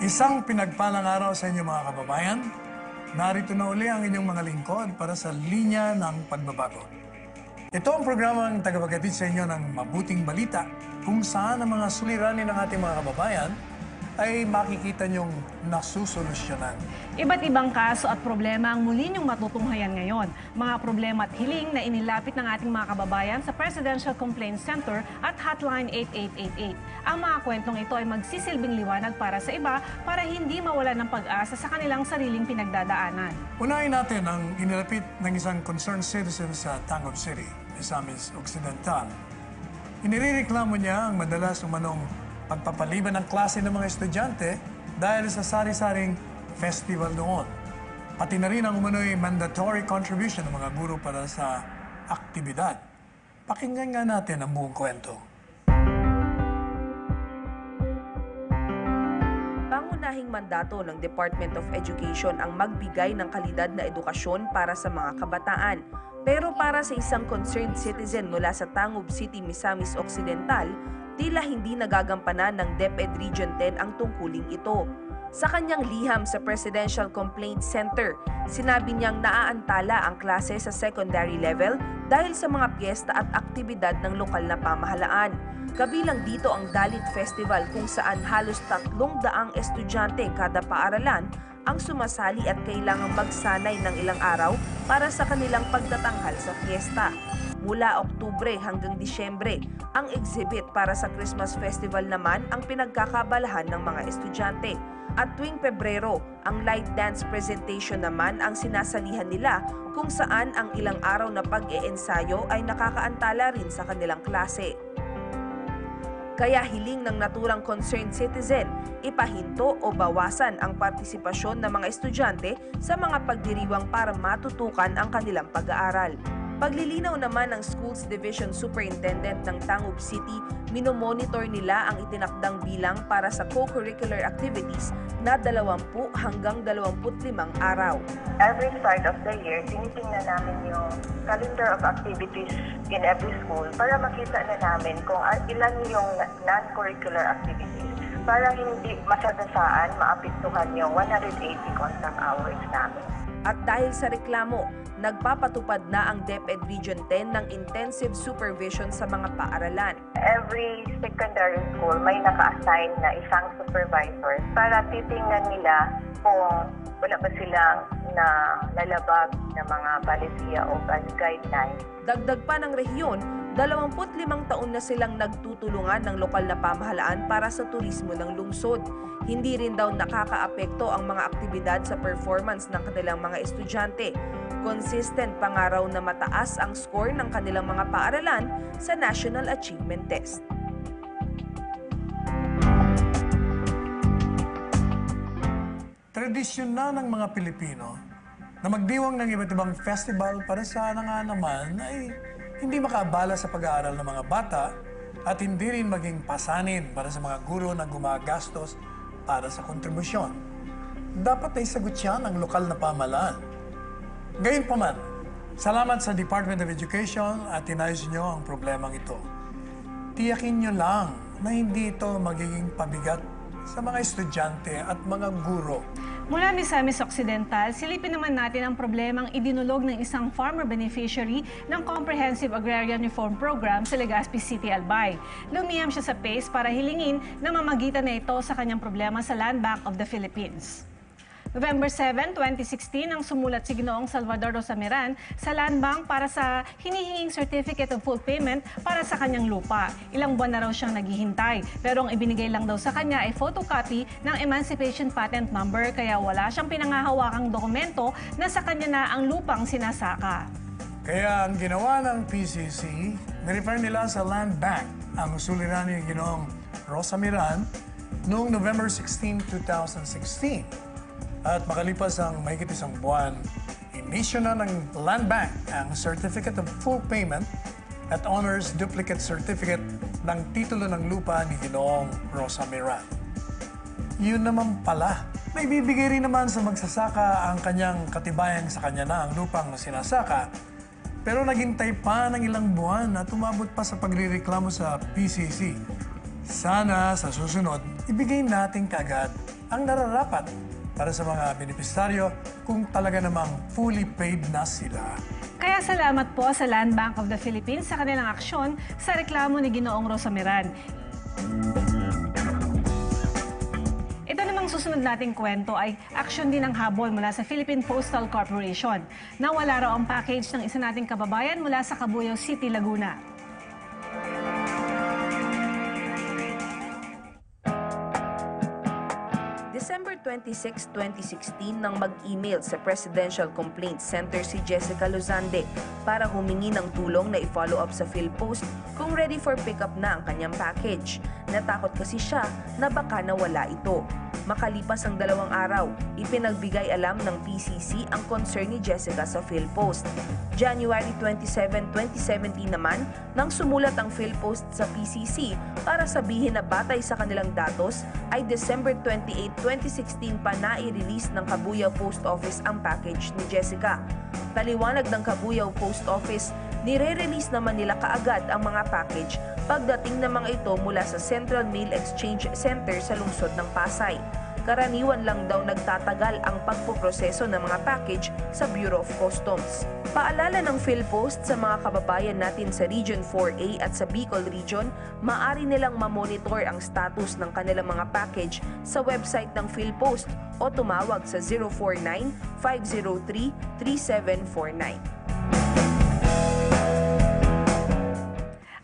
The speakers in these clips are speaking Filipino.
Isang pinagpalang araw sa inyo mga kababayan. Narito na uli ang inyong mga lingkod para sa Linya ng Pagbabago. Ito ang programang tagapaghatid sa inyo ng mabuting balita kung saan ang mga suliranin ng ating mga kababayan ay makikita niyong nasusolusyonan. Iba't ibang kaso at problema ang muli niyong matutunghayan ngayon. Mga problema at hiling na inilapit ng ating mga kababayan sa Presidential Complaint Center at Hotline 8888. Ang mga kwentong ito ay magsisilbing liwanag para sa iba para hindi mawala ng pag-asa sa kanilang sariling pinagdadaanan. Unahin natin ang inilapit ng isang concerned citizen sa Tangub City, Misamis Occidental. Inireklamo niya ang madalas umanong pagpapaliban ng klase ng mga estudyante dahil sa sari-saring festival noon. Pati na rin ang umano'y mandatory contribution ng mga guro para sa aktibidad. Pakinggan nga natin ang buong kwento. Pangunahing mandato ng Department of Education ang magbigay ng kalidad na edukasyon para sa mga kabataan. Pero para sa isang concerned citizen mula sa Tangub City, Misamis Occidental, tila hindi nagagampanan ng DepEd Region 10 ang tungkuling ito. Sa kanyang liham sa Presidential Complaint Center, sinabi niyang naaantala ang klase sa secondary level dahil sa mga piyesta at aktibidad ng lokal na pamahalaan. Kabilang dito ang Dalit Festival kung saan halos 300 estudyante kada paaralan ang sumasali at kailangang magsanay ng ilang araw para sa kanilang pagtatanghal sa fiesta. Mula Oktubre hanggang Disyembre, ang exhibit para sa Christmas Festival naman ang pinagkakabalahan ng mga estudyante. At tuwing Pebrero, ang light dance presentation naman ang sinasalihan nila kung saan ang ilang araw na pag-iensayo ay nakakaantala rin sa kanilang klase. Kaya hiling ng naturang concerned citizen, ipahinto o bawasan ang partisipasyon ng mga estudyante sa mga pagdiriwang para matutukan ang kanilang pag-aaral. Paglilinaw naman ng Schools Division Superintendent ng Tangub City, minomonitor nila ang itinakdang bilang para sa co-curricular activities na 20 hanggang 25 araw. Every start of the year, tinitingnan namin yung calendar of activities in every school para makita na namin kung ilan yung non-curricular activities para hindi masagasaan, maapektuhan yung 180 contact hours namin. At dahil sa reklamo, nagpapatupad na ang DepEd Region 10 ng intensive supervision sa mga paaralan. Every secondary school may naka-assign na isang supervisor para titingnan nila kung wala ba silang na lalabag na mga palisiya o guidelines. Dagdag pa ng rehiyon, 25 taon na silang nagtutulungan ng lokal na pamahalaan para sa turismo ng lungsod. Hindi rin daw nakakaapekto ang mga aktibidad sa performance ng kanilang mga estudyante. Consistent pa nga raw na mataas ang score ng kanilang mga paaralan sa National Achievement Test. Tradisyon na ng mga Pilipino na magdiwang ng iba't ibang festival para sa nga naman ay hindi makaabala sa pag-aaral ng mga bata at hindi rin maging pasanin para sa mga guro na gumagastos para sa kontribusyon. Dapat ay sagot siya ng lokal na pamahalaan. Gayunpaman, salamat sa Department of Education at inayos niyo ang problemang ito. Tiyakin niyo lang na hindi ito magiging pabigat sa mga estudyante at mga guro. Mula Misamis Occidental, silipin naman natin ang problemang idinulog ng isang farmer beneficiary ng Comprehensive Agrarian Reform Program sa Legazpi City, Albay. Lumiham siya sa PACE para hilingin na mamagitan na ito sa kanyang problema sa Land Bank of the Philippines. November 7, 2016, ang sumulat si Ginoong Salvador Rosamiran sa Land Bank para sa hinihinging Certificate of Full Payment para sa kanyang lupa. Ilang buwan na raw siyang naghihintay, pero ang ibinigay lang daw sa kanya ay photocopy ng Emancipation Patent Number, kaya wala siyang pinangahawakang dokumento na sa kanya na ang lupang sinasaka. Kaya ang ginawa ng PCC, nirefer nila sa Land Bank ang suliranin ni Ginoong Rosamiran noong November 16, 2016. At makalipas ang mahigit isang buwan, inisyu na ng Land Bank ang Certificate of Full Payment at Honors Duplicate Certificate ng titulo ng lupa ni Ginoong Rosamiran. Yun naman pala, may bibigay rin naman sa magsasaka ang kanyang katibayan sa kanya na ang lupang sinasaka, pero naghintay pa ng ilang buwan at umabot pa sa pagrireklamo sa PCC. Sana sa susunod, ibigay natin kaagad ang nararapat para sa mga benepisaryo kung talaga namang fully paid na sila. Kaya salamat po sa Land Bank of the Philippines sa kanilang aksyon sa reklamo ni Ginoong Rosamiran. Ito namang susunod nating kwento ay aksyon din ng habol mula sa Philippine Postal Corporation. Nawala raw ang package ng isa nating kababayan mula sa Cabuyao City, Laguna. December 26, 2016 nang mag-email sa Presidential Complaints Center si Jessica Lozande para humingi ng tulong na i-follow up sa PhilPost kung ready for pickup na ang kanyang package. Natakot kasi siya na baka nawala ito. Makalipas ang 2 araw, ipinagbigay alam ng PCC ang concern ni Jessica sa PhilPost. January 27, 2017 naman, nang sumulat ang PhilPost sa PCC para sabihin na batay sa kanilang datos, ay December 28, 2016 pa na-i-release ng Cabuyao Post Office ang package ni Jessica. Paliwanag ng Cabuyao Post Office, nire-release naman nila kaagad ang mga package pagdating ng mga ito mula sa Central Mail Exchange Center sa lungsod ng Pasay. Karaniwan lang daw nagtatagal ang pagpoproseso ng mga package sa Bureau of Customs. Paalala ng PhilPost sa mga kababayan natin sa Region 4A at sa Bicol Region, maaari nilang mamonitor ang status ng kanilang mga package sa website ng PhilPost o tumawag sa 049-503-3749.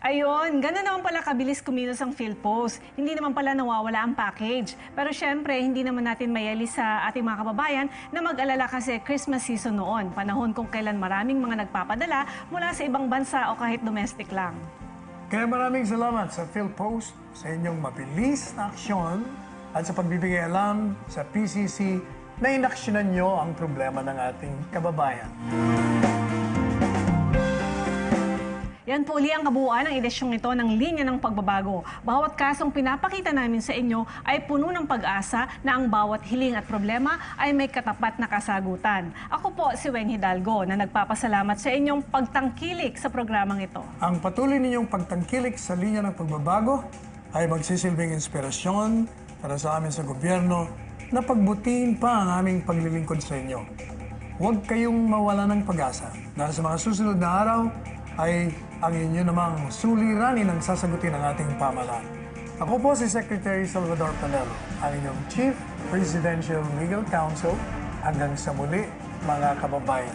Ayun, gano'n naman pala kabilis kumilos ang PhilPost. Hindi naman pala nawawala ang package. Pero syempre, hindi naman natin mayalis sa ating mga kababayan na mag-alala kasi Christmas season noon. Panahon kung kailan maraming mga nagpapadala mula sa ibang bansa o kahit domestic lang. Kaya maraming salamat sa PhilPost sa inyong mabilis na aksyon at sa pagbibigay alam sa PCC na inaksyonan nyo ang problema ng ating kababayan. Yan po uli ang kabuuan ng edisyong ito ng Linya ng Pagbabago. Bawat kasong pinapakita namin sa inyo ay puno ng pag-asa na ang bawat hiling at problema ay may katapat na kasagutan. Ako po si Weng Hidalgo na nagpapasalamat sa inyong pagtangkilik sa programang ito. Ang patuloy ninyong pagtangkilik sa Linya ng Pagbabago ay magsisilbing inspirasyon para sa amin sa gobyerno na pagbutihin pa ang aming paglilingkod sa inyo. Huwag kayong mawala ng pag-asa dahil sa mga susunod na araw ay ang inyo namang suliranin ang sasagutin ng ating pamahalaan. Ako po si Secretary Salvador Panelo, ang inyong Chief Presidential Legal Counsel. Hanggang sa muli, mga kababayan.